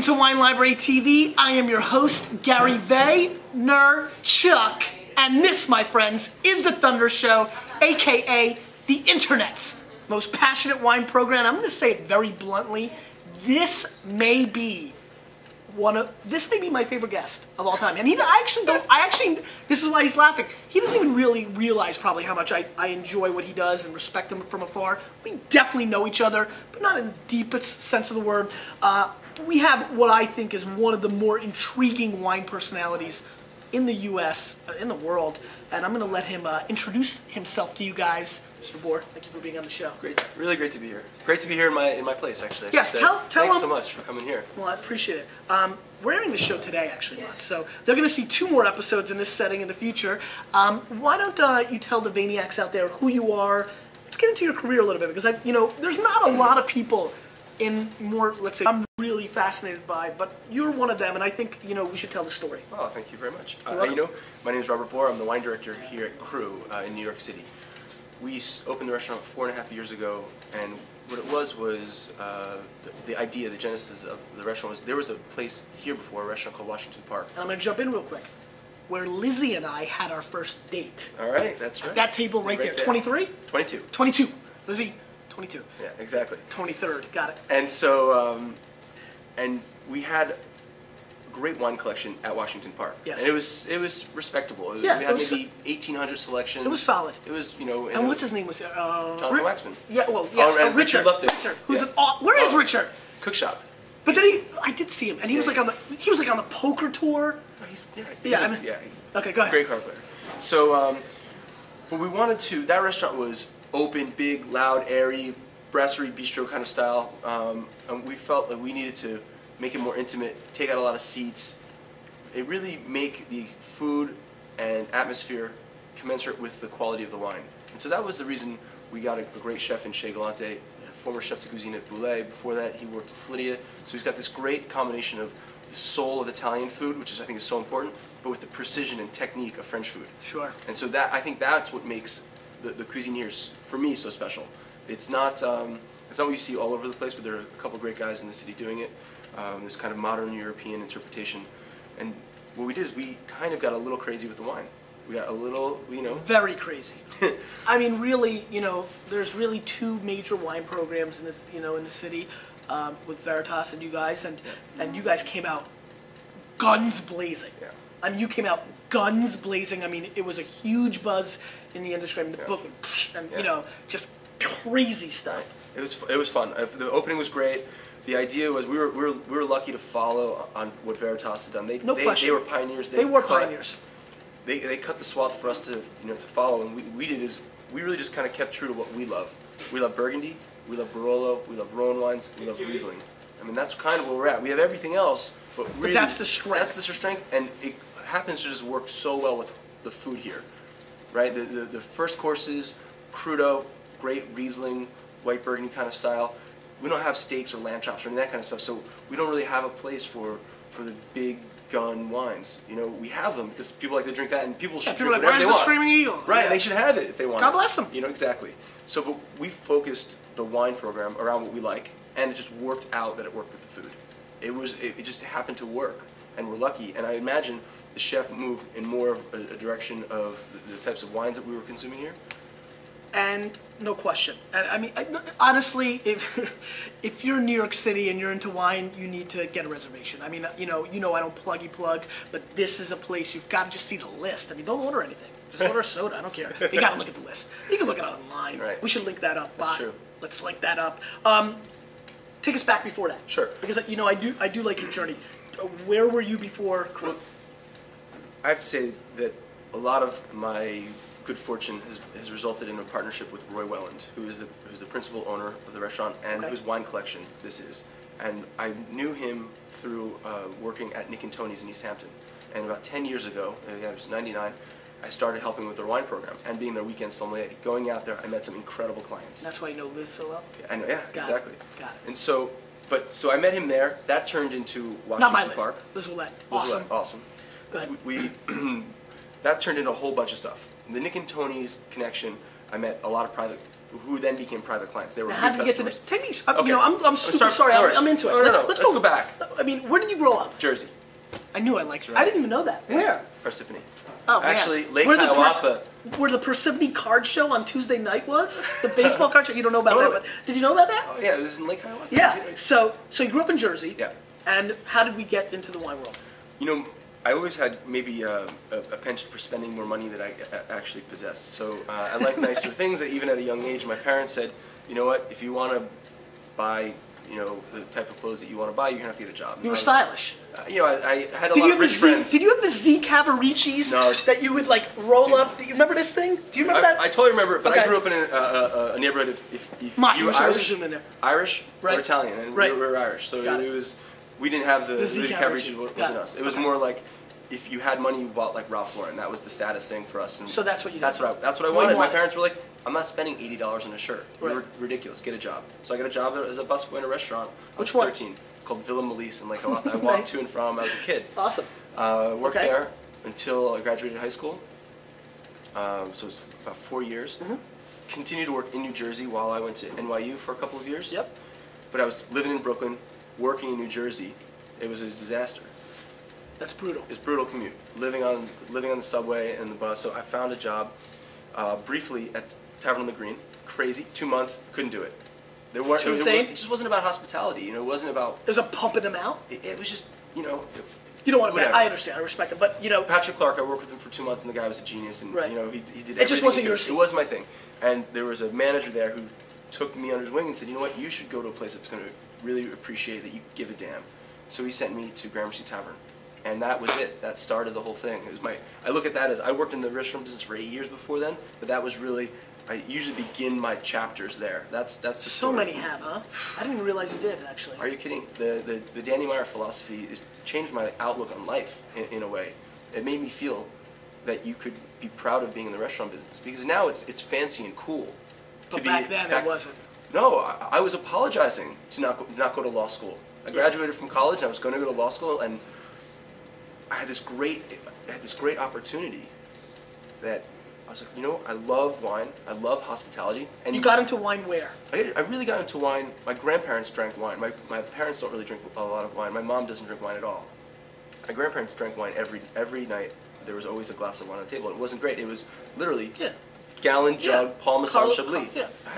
Welcome to Wine Library TV. I am your host, Gary Vaynerchuk. And this, my friends, is the Thunder Show, aka the internet's most passionate wine program. I'm going to say it very bluntly. This may be my favorite guest of all time. And this is why he's laughing. He doesn't even really realize probably how much I enjoy what he does and respect him from afar. We definitely know each other, but not in the deepest sense of the word. We have what I think is one of the more intriguing wine personalities in the U.S., in the world, and I'm going to let him introduce himself to you guys. Mr. Bohr, thank you for being on the show. Great, really great to be here. Great to be here in my place, actually. Yes, tell Thanks them. so much for coming here. Well, I appreciate it. We're airing the show today, actually, so they're going to see 2 more episodes in this setting in the future. Why don't you tell the Vaniacs out there who you are? Let's get into your career a little bit, because there's not a lot of people in more, let's say, I'm really fascinated by, but you're one of them, and I think, we should tell the story. Oh, thank you very much. My name is Robert Bohr. I'm the wine director here at CRU in New York City. We opened the restaurant 4.5 years ago, and what it was the idea, the genesis of the restaurant was there was a place here before, a restaurant called Washington Park. And I'm going to jump in real quick, where Lizzie and I had our first date. All right, that's right. That table right there. 23? 22. 22. Lizzie, 22. Yeah, exactly. 23rd, got it. And so, and we had a great wine collection at Washington Park. Yes. And it was respectable. We had maybe 1,800 selections. It was solid. It was, And what's his name was? Jonathan Waxman. Yeah, well, yes, Richard. Loved it. Richard, who's where is Richard? Cook shop. But then I did see him, and he was like on the poker tour. Okay, go ahead. Great card player. So, what we wanted to, that restaurant was open, big, loud, airy, brasserie, bistro kind of style, and we felt like we needed to make it more intimate, take out a lot of seats, and really make the food and atmosphere commensurate with the quality of the wine. And so that was the reason we got a great chef in Shea Galante, former chef de cuisine at Boulay. Before that, he worked at Floridia. So he's got this great combination of the soul of Italian food, which I think is so important, but with the precision and technique of French food. Sure. And so I think that's what makes the cuisine here, for me, so special. It's not what you see all over the place, but there are a couple great guys in the city doing it. This kind of modern European interpretation. And what we did is we kind of got a little crazy with the wine. We got a little, Very crazy. I mean, really, there's really 2 major wine programs in this, in the city, with Veritas and you guys, and you guys came out guns blazing. Yeah. I mean, you came out guns blazing. I mean, it was a huge buzz in the industry. I mean, the book, and just crazy stuff. It was fun. The opening was great. The idea was we were lucky to follow on what Veritas had done. They were pioneers. They were pioneers. They cut the swath for us to follow, and we really just kind of kept true to what we love. We love Burgundy, we love Barolo, we love Rhone wines, we love Riesling. I mean, that's kind of where we're at. We have everything else, but really that's the strength. That's the strength, and it happens to just work so well with the food here, right? The first courses, crudo, great Riesling, white Burgundy kind of style. We don't have steaks or lamb chops or any of that kind of stuff, so we don't really have a place for the big gun wines. We have them because people like to drink that, and people should drink whatever they want. Where's the Screaming Eagle? Right, they should have it if they want. God bless them. Exactly. So, but we focused the wine program around what we like, and it just worked out that it worked with the food. It just happened to work, and we're lucky. And I imagine the chef moved in more of a direction of the types of wines that we were consuming here. And no question. And I mean, honestly, if you're in New York City and you're into wine, you need to get a reservation. I mean, I don't plug, but this is a place you've got to just see the list. I mean, don't order anything. Just order a soda. I don't care. You got to look at the list. You can look it online. Right. We should link that up. That's true. Let's link that up. Take us back before that. Sure. Because I do like your journey. Where were you before? Well, I have to say that a lot of my good fortune has resulted in a partnership with Roy Welland, who's the principal owner of the restaurant and whose wine collection this is. And I knew him through working at Nick and Tony's in East Hampton. And about 10 years ago, it was '99, I started helping with their wine program and being their weekend sommelier. Going out there, I met some incredible clients. That's why you know Liz so well? Exactly. Got it. And so I met him there. That turned into Washington Not my Park. Liz Willette. Awesome. Go ahead. That turned into a whole bunch of stuff. The Nick and Tony's connection, I met a lot of private who then became private clients. They were How good did you get to customers. this? Take me. Okay. You know, I'm super sorry. No worries. I'm into it. No, Let's go back. I mean, where did you grow up? Jersey. I knew I liked. Right. I didn't even know that. Where? Parsippany. Oh, man. Actually, Lake Where the Hiawatha. Where the Parsippany card show on Tuesday night was? The baseball card show? You don't know about Totally. that, but did you know about that? Oh yeah, it was in Lake Hiawatha. Yeah. So you grew up in Jersey. Yeah. And how did we get into the wine world? You know, I always had maybe a penchant for spending more money than I actually possessed. So I like nicer things. Even at a young age, my parents said, you know what, if you want to buy, you know, the type of clothes that you want to buy, you're going to have to get a job. You were stylish. You know, I had a lot of rich friends. Did you have the Z Cavaricis that you would like roll up? Do you remember this thing? Do you remember that? I totally remember it, but Okay. I grew up in a neighborhood. If you were Irish Right. or Italian, and Right. we were Irish, so it was. We didn't have the Cavaricis. Wasn't us. It was more like if you had money, you bought like Ralph Lauren. That was the status thing for us. And So that's what you did. That's what I wanted. My parents were like, I'm not spending $80 on a shirt. You're ridiculous. Get a job. So I got a job as a busboy in a restaurant. Which I was one? 13. It's called Villa Melisse in Lake Hiawatha. I walked to and from. I was a kid. Awesome. Worked there until I graduated high school. So it was about 4 years. Continued to work in New Jersey while I went to NYU for a couple of years. Yep. But I was living in Brooklyn, working in New Jersey. It was a disaster. That's brutal. It's brutal commute. Living on the subway and the bus. So I found a job briefly at Tavern on the Green. Crazy. 2 months. Couldn't do it. Too insane? It just wasn't about hospitality. You know, it wasn't about. There's a pumping them out. It was just, you know. You don't want to. Whatever. I understand. I respect it, but you know. Patrick Clark. I worked with him for 2 months, and the guy was a genius. And you know, he did. It just wasn't your scene. It was my thing. And there was a manager there who took me under his wing and said, you know what, you should go to a place that's going to really appreciate that you give a damn. So he sent me to Gramercy Tavern. And that was it. That started the whole thing. It was I look at that as, I worked in the restaurant business for 8 years before then, but that was really, I usually begin my chapters there. That's the story. So many have, huh? I didn't even realize you did, actually. Are you kidding? The Danny Meyer philosophy has changed my outlook on life in a way. It made me feel that you could be proud of being in the restaurant business. Because now it's fancy and cool. But back then it wasn't. No, I was apologizing to not go to law school. I graduated from college and I was going to go to law school, and I had this great opportunity that I was like, you know, I love wine, I love hospitality. And you got into wine where? I really got into wine. My grandparents drank wine. My parents don't really drink a lot of wine. My mom doesn't drink wine at all. My grandparents drank wine every night. There was always a glass of wine on the table. It wasn't great. It was literally gallon jug, Paul Masson Chablis.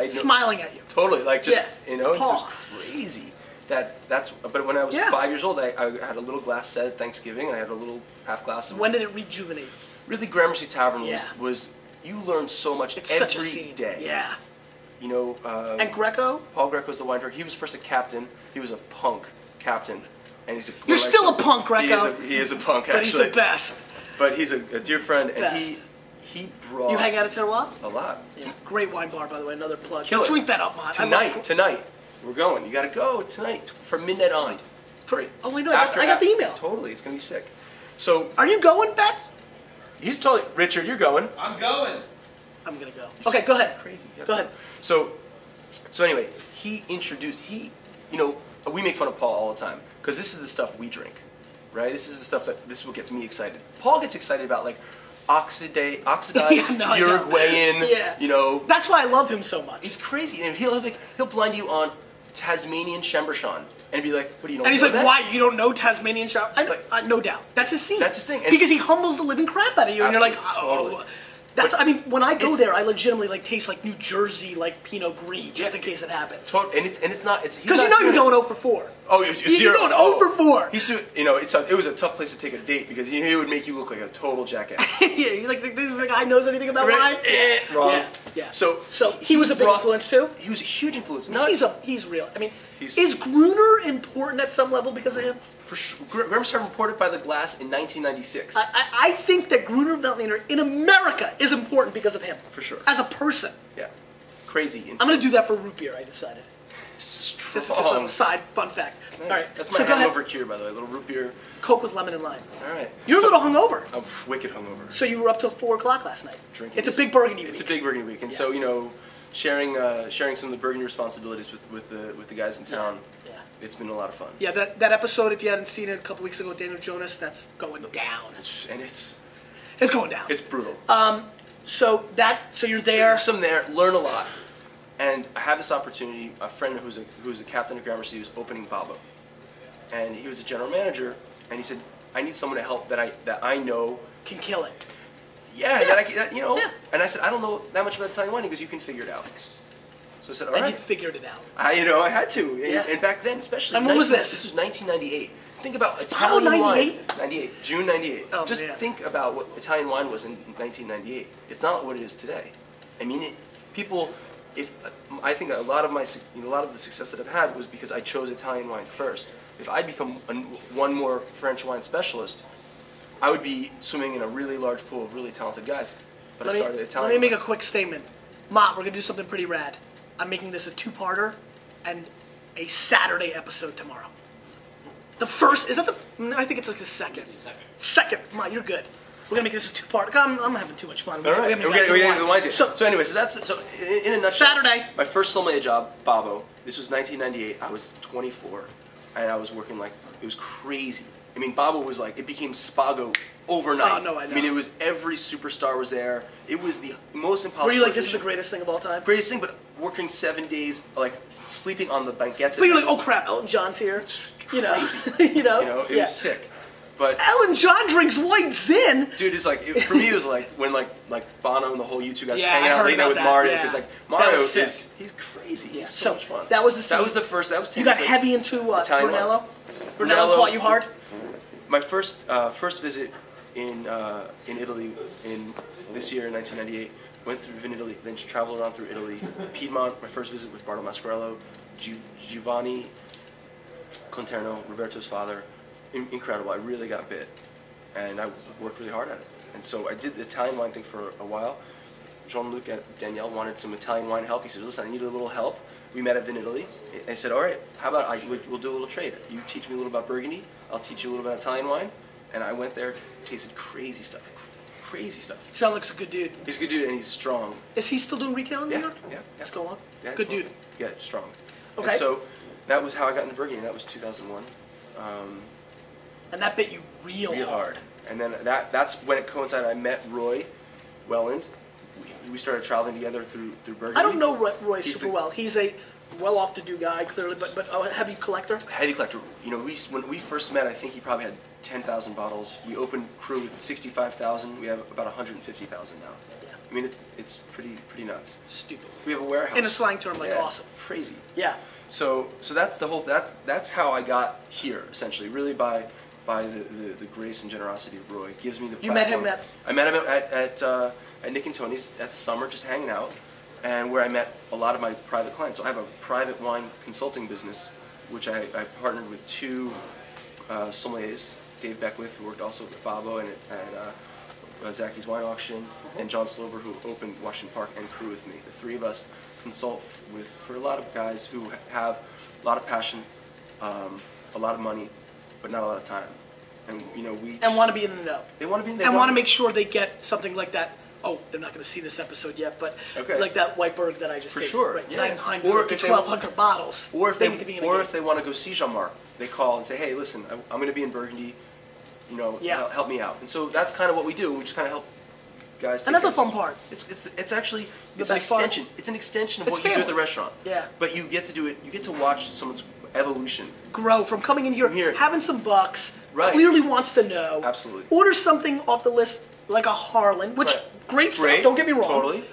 Smiling at you. Totally, like just you know, Paul. it was crazy. But when I was 5 years old, I had a little glass set at Thanksgiving, and I had a little half glass of. When did it rejuvenate? Really, Gramercy Tavern was you learn so much every day. Yeah. You know. And Greco? Paul Greco's the wine director. He was first a captain. He was a punk captain, and he's a. You're still a punk, Greco. He is a punk, but actually. He's the best. But he's a dear friend, and he brought. You hang out at Terroir? A lot. Yeah. Great wine bar, by the way. Another plug. Kill Let's it. link that up, man. Tonight. We're going. You got to go tonight from midnight on. It's great. Oh, I know. I got the email. Totally. It's going to be sick. So. Are you going, Bet? He's totally. Richard, you're going. I'm going. I'm going to go. Okay, go ahead. Crazy. Go ahead. So anyway, he introduced, you know, we make fun of Paul all the time because this is the stuff we drink, right? This is the stuff this is what gets me excited. Paul gets excited about like oxidized Uruguayan, you know. That's why I love him so much. It's crazy. And he'll blind you on Tasmanian Chambershon and be like, what do you know? And he's like, why? You don't know Tasmanian Chambershon? No doubt. That's his scene. That's his thing. Because he humbles the living crap out of you. And you're like, totally. I mean, when I go there, I legitimately like taste like New Jersey, like Pinot Gris, just in case it happens. And it's not. Because you know you're going 0 for 4. Oh, you're going 0 for 4. You know, it was a tough place to take a date because he would make you look like a total jackass. Yeah, you're like, this is the guy knows anything about wine? Wrong. Yeah. So he was a big influence too? He was a huge influence. He's real. I mean, is Gruner important at some level because of him? For sure. Gramercy Tavern imported by the glass in 1996. I think that Gruner Veltliner in America is important because of him. For sure. As a person. Yeah. Crazy influence. I'm going to do that for root beer, I decided. Strong. Just a side fun fact. Nice. All right. That's my hangover cure, by the way. A little root beer. Coke with lemon and lime. All right. You're a little hungover. I'm wicked hungover. So you were up till 4 o'clock last night. Drinking. It's a big Burgundy week. It's a big Burgundy week. And so, you know, sharing some of the Burgundy responsibilities with the guys in town. Yeah. It's been a lot of fun. Yeah, that episode, if you hadn't seen it a couple weeks ago, Daniel Jonas, that's going down. It's going down. It's brutal. So you're there. So there, learn a lot. And I had this opportunity. A friend who's a captain at Gramercy was opening Babbo, and he was a general manager. And he said, "I need someone to help that I know can kill it." Yeah, that I can, Yeah. And I said, "I don't know that much about Italian wine." He goes, "You can figure it out." So I said, "All right." And you figured it out. I had to. Yeah. And back then, especially. And when was this? This was 1998. Think about Babbo Italian 98? wine. 98, June 98. Oh, Just man. think about what Italian wine was in 1998. It's not what it is today. I mean, I think a lot of the success that I've had was because I chose Italian wine first. If I'd become one more French wine specialist, I would be swimming in a really large pool of really talented guys. But I started Italian. Let me make a quick statement. Mott, we're going to do something pretty rad. I'm making this a two-parter and a Saturday episode tomorrow. The first, is that the, I think it's like the second. Second. Mott, you're good. We're going to make this a two-part. I'm having too much fun. All right. We're getting into the wines here. So anyway, in a nutshell. Saturday. My first sommelier job, Babbo. This was 1998. I was 24, and I was working like, it was crazy. I mean, Babbo was like, it became Spago overnight. Oh, no, I know. I mean, it was every superstar was there. It was the most impossible. Were you like, this is the greatest thing of all time? Greatest thing, but working 7 days, like sleeping on the banquettes. But you're like, oh crap, Elton John's here. You know, Crazy. you know, it was sick. But Elton John drinks white zin. dude, it's like for me, it was like when like Bono and the whole U2 guys were Yeah, hanging I out heard late night with about Mario that, because yeah. like Mario That was he's crazy. Yeah. He's so much fun. That was the scene. That was the first. That was 10 You got years heavy into Italian wine. Brunello? Brunello caught you hard? My first visit in Italy in this year in 1998 went through Italy, then traveled around through Italy. Piedmont. My first visit with Bardo Mascarello, Giovanni Conterno, Roberto's father. Incredible. I really got bit. And I worked really hard at it. And so I did the Italian wine thing for a while. Jean-Luc and Danielle wanted some Italian wine help. He said, "Listen, I need a little help." We met at Italy. I said, "All right, how about we'll do a little trade. You teach me a little about Burgundy. I'll teach you a little about Italian wine." And I went there, tasted crazy stuff. Crazy stuff. Jean-Luc's a good dude. He's a good dude and he's strong. Is he still doing retail in New York? Yeah. What's going on? Yeah, Good dude. Yeah, strong. Okay. And so that was how I got into Burgundy. That was 2001. And that bit you real hard. And then that's when it coincided. I met Roy Welland. We started traveling together through Burgundy. I don't know Roy super well. He's a well-off-to-do guy, clearly, but a heavy collector. Heavy collector. You know, when we first met, I think he probably had 10,000 bottles. We opened CRU with 65,000. We have about 150,000 now. Yeah. I mean, it's pretty nuts. Stupid. We have a warehouse. In a slang term, like awesome. Crazy. Yeah. So that's the whole. That's how I got here, essentially. Really by the grace and generosity of Roy. Gives me the platform. You met him at? I met him at Nick and Tony's at the summer, just hanging out, and where I met a lot of my private clients. So I have a private wine consulting business, which I partnered with two sommeliers, Dave Beckwith, who worked also with Babbo and at Zacky's Wine Auction, and John Slover, who opened Washington Park and CRU with me. The three of us consult for a lot of guys who have a lot of passion, a lot of money, but not a lot of time. And you know, and want to be in the know. They want to be in the know. And want to make sure they get something like that. Oh, they're not going to see this episode yet, but like that Whiteberg that I just tasted. Sure, right? yeah. 900 to 1,200 bottles. Or if need to be in if they want to go see Jean-Marc, they call and say, "Hey, listen, I'm going to be in Burgundy. You know, help me out." And so that's kind of what we do. We just kind of help guys. And that's a fun part. It's actually an best part? extension. It's an extension of It's what you do at family. the restaurant. Yeah. But you get to do it. You get to watch someone's evolution. Grow from coming in here, having some bucks, clearly wants to know. Absolutely. Order something off the list like a Harlan, which great stuff, don't get me wrong. Totally.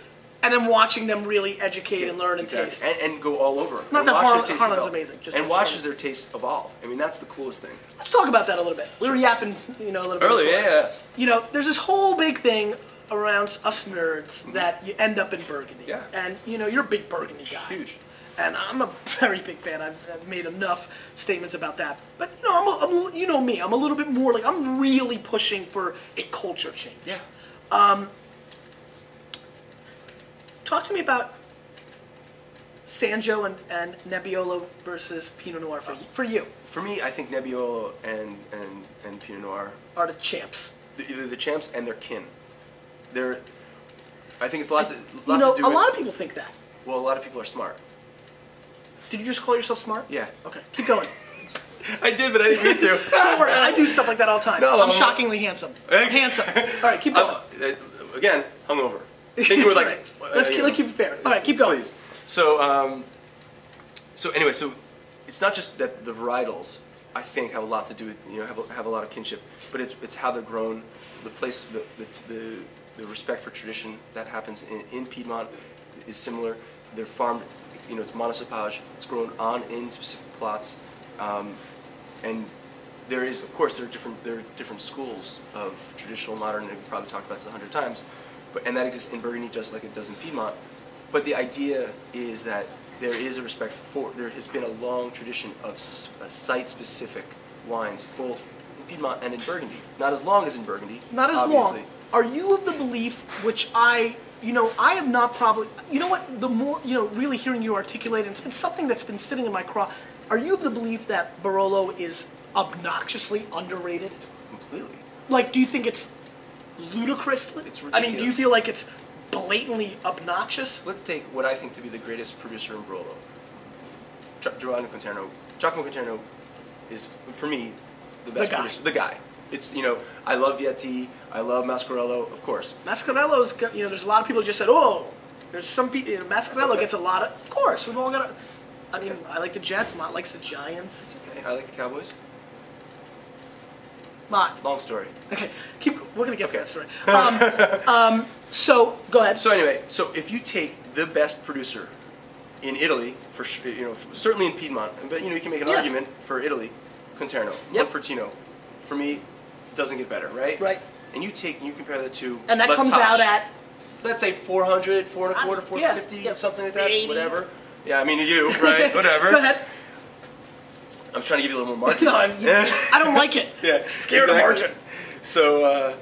And then watching them really educate and learn and taste. And go all over. Not and that watch their taste Harlan's evolve. amazing. Just and watches their taste evolve. I mean, that's the coolest thing. Let's talk about that a little bit. We were yapping, you know, a little bit earlier. before. Yeah. You know, there's this whole big thing around us nerds that you end up in Burgundy. Yeah. And, you know, you're a big Burgundy guy. Huge. And I'm a very big fan. I've made enough statements about that. But, you know, you know me. I'm a little bit more like, I'm really pushing for a culture change. Yeah. Talk to me about Sanjo and Nebbiolo versus Pinot Noir for you. For me, I think Nebbiolo and Pinot Noir are the champs. Either the champs and their kin. I think it's a lot to do with... A lot of people think that. Well, a lot of people are smart. Did you just call yourself smart? Yeah. Okay, keep going. I did, but I didn't mean to. Don't worry, I do stuff like that all the time. No, I'm shockingly handsome. Handsome. All right, keep going. Again, hungover. I think we're like... Let's keep it fair. All right, keep going. Please. So anyway, so it's not just that the varietals, I think, have a lot to do with, have a lot of kinship, but it's how they're grown, the place, the respect for tradition that happens in Piedmont is similar. They're farmed, it's monocepage, it's grown in specific plots, and there is, of course, there are different schools of traditional, modern, and we've probably talked about this 100 times, and that exists in Burgundy just like it does in Piedmont. But the idea is that there is a respect for, there has been a long tradition of site-specific wines, both in Piedmont and in Burgundy. Not as long as in Burgundy, not as obviously. long. Are you of the belief, which I have not probably, the more, really hearing you articulate, and it's been something that's been sitting in my craw, are you of the belief that Barolo is obnoxiously underrated? Completely. Like, do you think it's ludicrous? It's ridiculous. I mean, do you feel like it's blatantly obnoxious? Let's take what I think to be the greatest producer in Barolo, Giovanni Quinterno. Giacomo Quinterno is, for me, the best producer. The guy. It's, I love Vietti, I love Mascarello, of course. Mascarello's got, there's a lot of people who just said, oh, there's some people, Mascarello gets a lot of course, we've all got I mean, I like the Jets, Mott likes the Giants. It's okay, I like the Cowboys. Mott. Long story. Okay, we're going to get to that story. So, go ahead. So anyway, so if you take the best producer in Italy, for certainly in Piedmont, but you can make an argument for Italy, Quinterno, Monfortino. For me, doesn't get better, right? Right. And you compare that to and that La comes Tâche. Out at, let's say 400, 425, 450, something like that, 80. whatever. Yeah, I mean you, right? Whatever. Go ahead. I'm trying to give you a little more margin. No, I don't like it. Yeah, scared of margin. So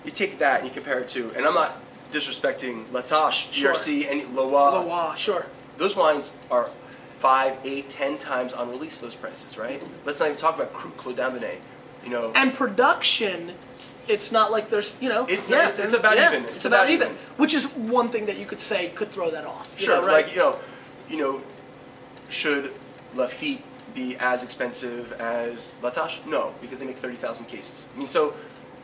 you take that and you compare it to, and I'm not disrespecting La Tâche, GRC, and Loire. Loire, sure. Those wines are 5, 8, 10 times on release. Those prices, right? Let's not even talk about Clos d'Ambonnet. And production, it's not like there's, it's about even. It's about even. Which is one thing that you could say could throw that off. Sure, right? like, should Lafite be as expensive as La Tâche? No, because they make 30,000 cases. I mean, so,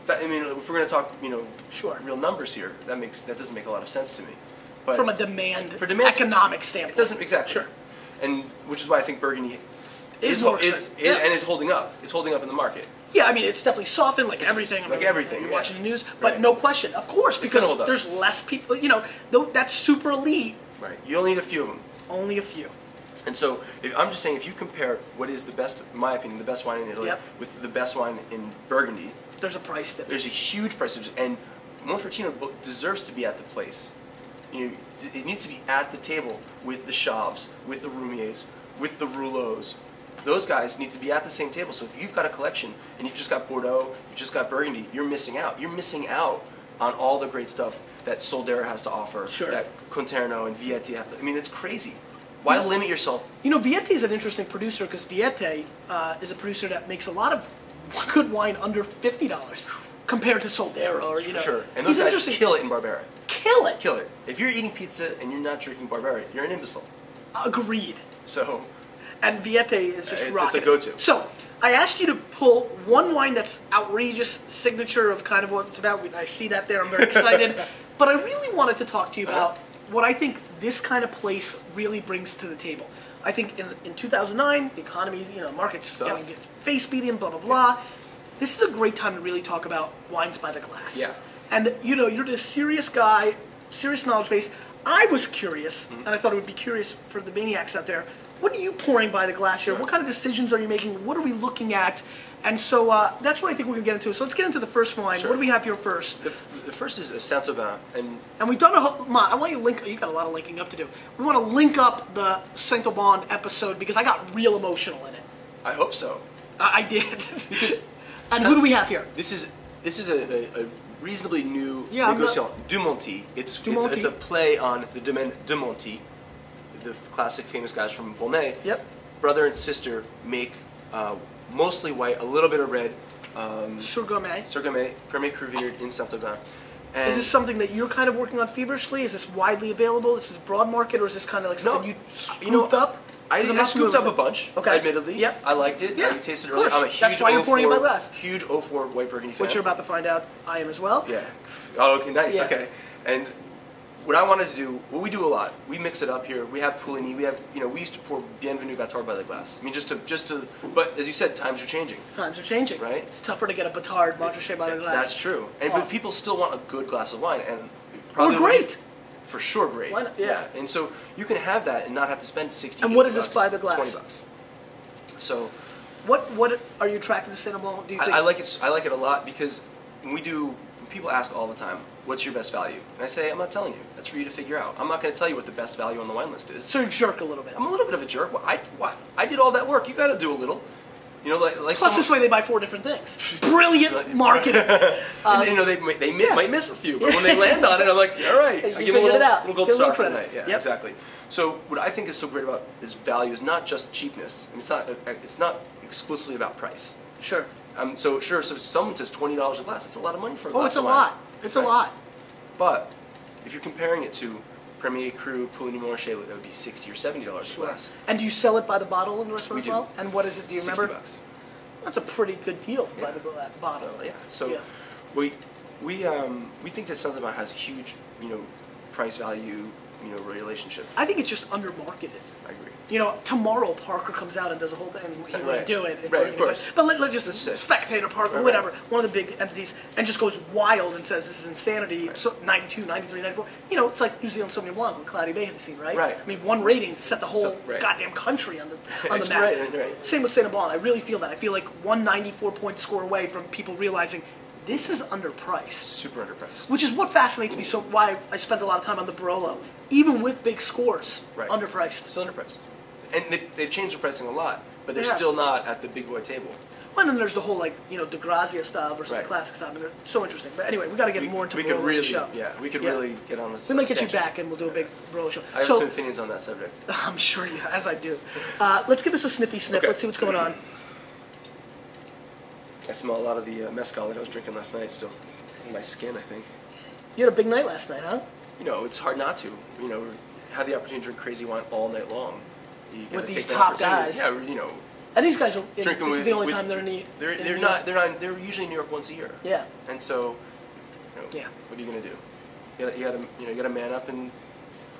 if we're going to talk, real numbers here, that doesn't make a lot of sense to me. But from a economic standpoint. It doesn't, exactly. Sure. And which is why I think Burgundy is and it's holding up. It's holding up in the market. Yeah, I mean, it's definitely softened, like everything. Like everything. You're watching the news, but no question, of course, because there's less people. That's super elite. Right. You only need a few of them. Only a few. And so, I'm just saying, if you compare what is the best, in my opinion, the best wine in Italy with the best wine in Burgundy, there's a price difference. There's a huge price difference, and Monfortino deserves to be at the place. It needs to be at the table with the Chauves, with the Roumiers, with the Rouleaus. Those guys need to be at the same table. So if you've got a collection and you've just got Bordeaux, you've just got Burgundy, you're missing out. You're missing out on all the great stuff that Soldera has to offer, that Quinterno and Vietti have to. I mean, it's crazy. Why limit yourself? Vietti is an interesting producer because Vietti is a producer that makes a lot of good wine under $50 compared to Soldera or Sure, and those guys kill it in Barbera. Kill it. Kill it. If you're eating pizza and you're not drinking Barbera, you're an imbecile. Agreed. So. And Vietti is just rocking. It's a go-to. So, I asked you to pull one wine that's outrageous signature of kind of what it's about. I see that there. I'm very excited. But I really wanted to talk to you about what I think this kind of place really brings to the table. I think in 2009, the economy, markets getting face beating, blah, blah, blah. This is a great time to really talk about wines by the glass. Yeah. And, you're this serious guy, serious knowledge base. I was curious, and I thought it would be curious for the maniacs out there. What are you pouring by the glass here? What kind of decisions are you making? What are we looking at? And so that's what I think we're going to get into. So let's get into the first wine. What do we have here first? The first is a Saint-Aubin. And we've done a whole... I want you to link... You got a lot of linking up to do. We want to link up the Saint-Aubin episode because I got real emotional in it. I hope so. I did. And who do we have here? This is a reasonably new Yeah, Négociant, Dumonty. It's a play on the Domaine Dumonty, the classic famous guys from Volnay. Yep. Brother and sister make mostly white, a little bit of red. Surgamay. Premier Cru Vineyard in Saint-Aubin. Is this something that you're kind of working on feverishly? Is this widely available? Is this broad market, or is this kind of like something you scooped up? I scooped up a bunch, admittedly. Yep. I liked it. Yeah. I tasted it earlier. I'm a huge That's why you're pouring it by glass. Huge 04 white Burgundy fan. Which you're about to find out I am as well. Yeah. Oh, okay, nice. Yeah. Okay. And what I wanted to do, what we do a lot, we mix it up here. We have Puligny. We have, we used to pour Bienvenue Batard by the glass. I mean, just to. But as you said, times are changing. Times are changing. Right. It's tougher to get a Batard Montrachet by the glass. That's true. But people still want a good glass of wine, and probably great. For sure, great. Why not? Yeah. And so you can have that and not have to spend 60. And what is this by the glass? $20. So. What are you attracted to Saint Blanc? Do you think? I like it. I like it a lot because when people ask all the time, "What's your best value?" And I say, "I'm not telling you. That's for you to figure out. I'm not going to tell you what the best value on the wine list is." So you're a jerk a little bit. I'm a little bit of a jerk. Well, I did all that work. You got to do a little. Like plus this way they buy 4 different things. Brilliant marketing. They might miss a few, but when they land on it, I'm like, all right. I give them a little gold star for the night. Yeah, exactly. So what I think is so great about this value is not just cheapness. I mean, it's not exclusively about price. Sure. So someone says $20 a glass. It's a lot of money for a glass. Oh, it's a lot. It's a lot. But if you're comparing it to Premier Cru, Puligny Montrachet, that would be $60 or $70 a glass. And do you sell it by the bottle in the restaurant as well? And what is it? Do you remember? $60. That's a pretty good deal by the bottle. Yeah. So we think that Saint-Gobain has huge, price value, relationship. I think it's just undermarketed. I agree. Tomorrow Parker comes out and does a whole thing, and he would do it. Right, of course. But let's just Spectator Parker, whatever, one of the big entities, and just goes wild and says this is insanity. Right. So 92, 93, 94. It's like New Zealand Sauvignon Blanc when Cloudy Bay hit the scene, right? Right. I mean, one rating set the whole goddamn country on the map. Right. Same with Saint Blanc. I really feel that. I feel like 194-point score away from people realizing this is underpriced. Super underpriced. Which is what fascinates me. So why I spent a lot of time on the Barolo, even with big scores, underpriced. Still underpriced. And they've changed the pricing a lot, but they're still not at the big boy table. Well, and then there's the whole De Grazia style versus the classic style. I mean, they're so interesting. But anyway, we got to get more into the Barolo show. Yeah, we could really get on this. We might get you back, and we'll do a big Barolo show. I have some opinions on that subject. I'm sure you, as I do. Let's give this a sniffy sniff. Okay. Let's see what's going on. I smell a lot of the mezcal that I was drinking last night still in my skin, I think. You had a big night last night, huh? It's hard not to. Had the opportunity to drink crazy wine all night long. With these top guys. Yeah, And these guys are drinking this is the only time they're in they're usually in New York once a year. Yeah. And so, what are you gonna do? You gotta man up and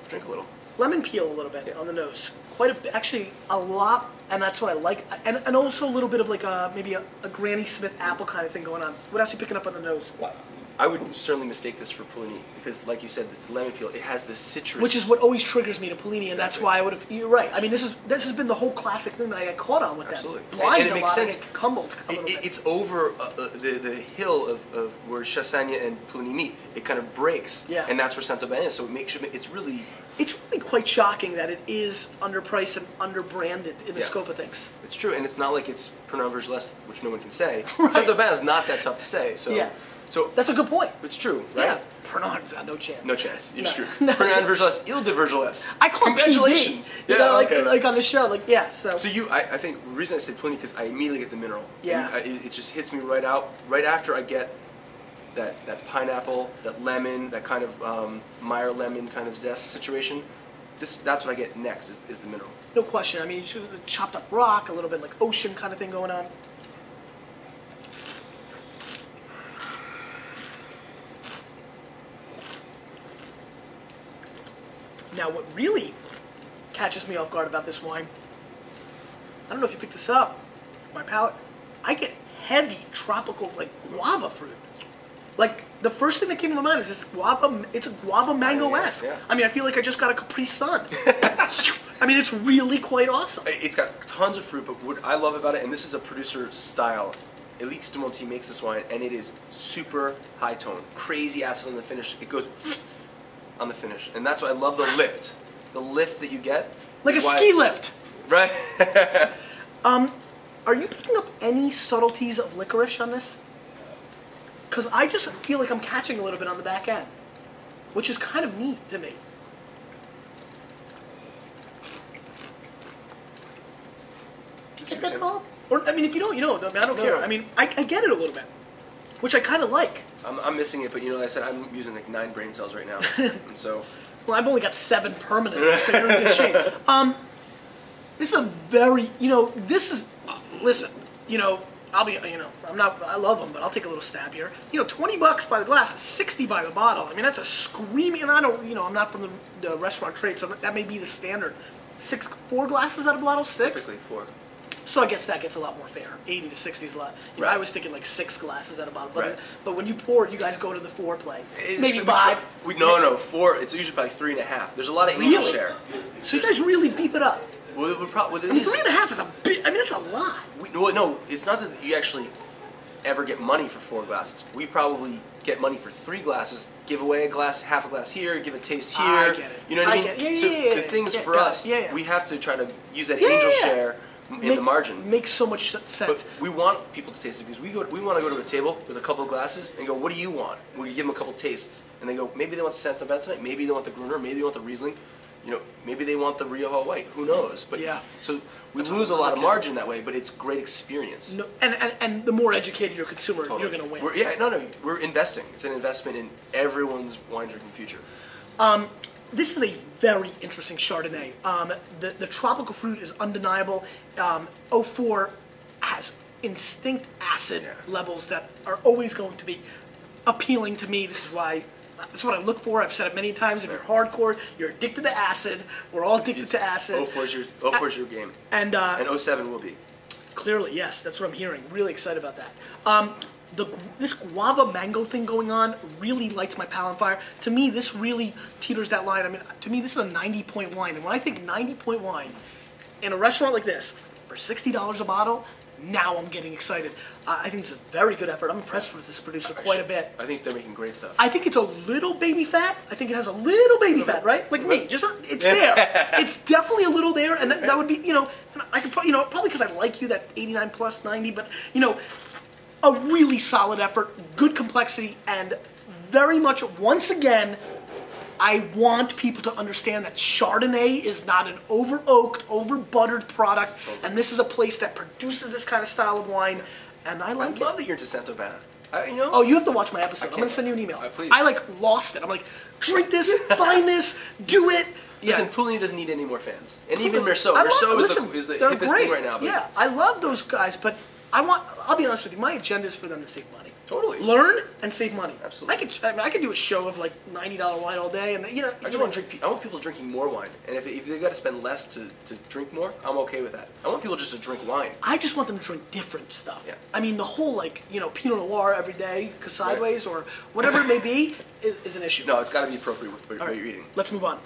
drink a little. Lemon peel a little bit on the nose. Actually a lot, and that's what I like. And also a little bit of like maybe a Granny Smith apple kind of thing going on. What else are you picking up on the nose? Well, I would certainly mistake this for Puligny because, like you said, this lemon peel, it has this citrus. Which is what always triggers me to Puligny, and that's why I would have. You're right. I mean, this has been the whole classic thing that I got caught on with that. Absolutely. Blind and it makes sense. Humbled. It's over the hill of where Chassagne and Puligny meet. It kind of breaks, and that's where Saint-Gobain is. So it's really quite shocking that it is underpriced and underbranded in the scope of things. It's true, and it's not like it's Pinot Vergelès, which no one can say. Saint-Gobain is not that tough to say. So that's a good point. It's true, right? Yeah. Pinot's got no chance. No chance. You're screwed. Pinot Vergelès, Ile de Vergelès. I call Congratulations. PD. Like on the show, So I think the reason I say Puligny because I immediately get the mineral. Yeah. It just hits me right after I get that pineapple, that lemon, that kind of Meyer lemon kind of zest situation. That's what I get next is the mineral. No question. I mean, you chopped up rock, a little bit like ocean kind of thing going on. Now, what really catches me off guard about this wine, I don't know if you picked this up, my palate, I get heavy tropical, like guava fruit. Like, the first thing that came to my mind is this guava, it's a guava mango-esque. Yeah. I mean, I feel like I just got a Capri Sun. I mean, it's really quite awesome. It's got tons of fruit, but what I love about it, and this is a producer's style, Elix de Monti makes this wine, and it is super high tone, crazy acid on the finish. It goes on the finish, and that's why I love the lift that you get. Like a ski lift. Right. Are you picking up any subtleties of licorice on this? Because I just feel like I'm catching a little bit on the back end, which is kind of neat to me. Get that at all? Or, I mean, if you don't, you don't. I mean, I don't care. I mean, I get it a little bit, which I kind of like. I'm missing it, but like I said, I'm using like 9 brain cells right now, and so. Well, I've only got 7 permanent, so you're in good shape. This is a very, this is, listen, I'll be, I love them, but I'll take a little stab here. $20 by the glass, 60 by the bottle. I mean, that's a screaming, and I don't, I'm not from the restaurant trade, so that may be the standard. 4 glasses out of a bottle, 6? Typically 4. So I guess that gets a lot more fair. 80 to 60 is a lot. I was thinking like 6 glasses out of a bottle. But, but when you pour it, you guys go to the 4 play. Maybe 5. No, 4. It's usually probably 3.5. There's a lot of angel share. So you guys really beef it up. Well, 3.5 is a bit. I mean, that's a lot. No, it's not that you actually ever get money for 4 glasses. We probably get money for 3 glasses. Give away a glass, half a glass here. Give a taste here. I get it. You know what I mean? So the things for us, we have to try to use that angel share in the margin. Makes so much sense. But we want people to taste it because we want to go to a table with a couple of glasses and go, what do you want? We give them a couple tastes, and they go, maybe they want the Santo tonight, maybe they want the Gruner, maybe they want the Riesling. Maybe they want the Rioja White. Who knows? But so we lose a lot of margin that way, but it's great experience. No, and the more educated your consumer, you're going to win. We're investing. It's an investment in everyone's wine drinking future. This is a very interesting Chardonnay. The tropical fruit is undeniable. 04 has instinct acid levels that are always going to be appealing to me. This is what I look for. I've said it many times. If you're hardcore, you're addicted to acid. We're all addicted to acid. 04 is your game. And 07 will be. Clearly, yes. That's what I'm hearing. Really excited about that. This guava mango thing going on really lights my palate on fire. To me, this really teeters that line. I mean, to me, this is a 90-point wine. And when I think 90-point wine in a restaurant like this for $60 a bottle, now I'm getting excited. I think it's a very good effort. I'm impressed with this producer quite a bit. I think they're making great stuff. I think it's a little baby fat. I think it has a little baby fat, right? Like me, it's there. It's definitely a little there, and that would be, I could probably, probably because I like you, that 89 plus 90, but a really solid effort, good complexity, and very much once again. I want people to understand that Chardonnay is not an over-oaked, over-buttered product, and this is a place that produces this kind of style of wine, and I like it. I love that you're into Santo Bana. Oh, you have to watch my episode. I'm going to send you an email. Please. I lost it. I'm like, drink this, find this, do it. Listen, Pouligny doesn't need any more fans. And even Merceau. Merceau is the hippest thing right now. But yeah, I love those guys, but I'll be honest with you, my agenda is for them to save money. Totally. Learn and save money. Absolutely. I could do a show of like $90 wine all day, and I want people drinking more wine, and if they've got to spend less to drink more, I'm okay with that. I want people just to drink wine. I just want them to drink different stuff. Yeah. I mean, the whole Pinot Noir every day, sideways or whatever it may be, is an issue. No, it's got to be appropriate with what you're eating. Let's move on.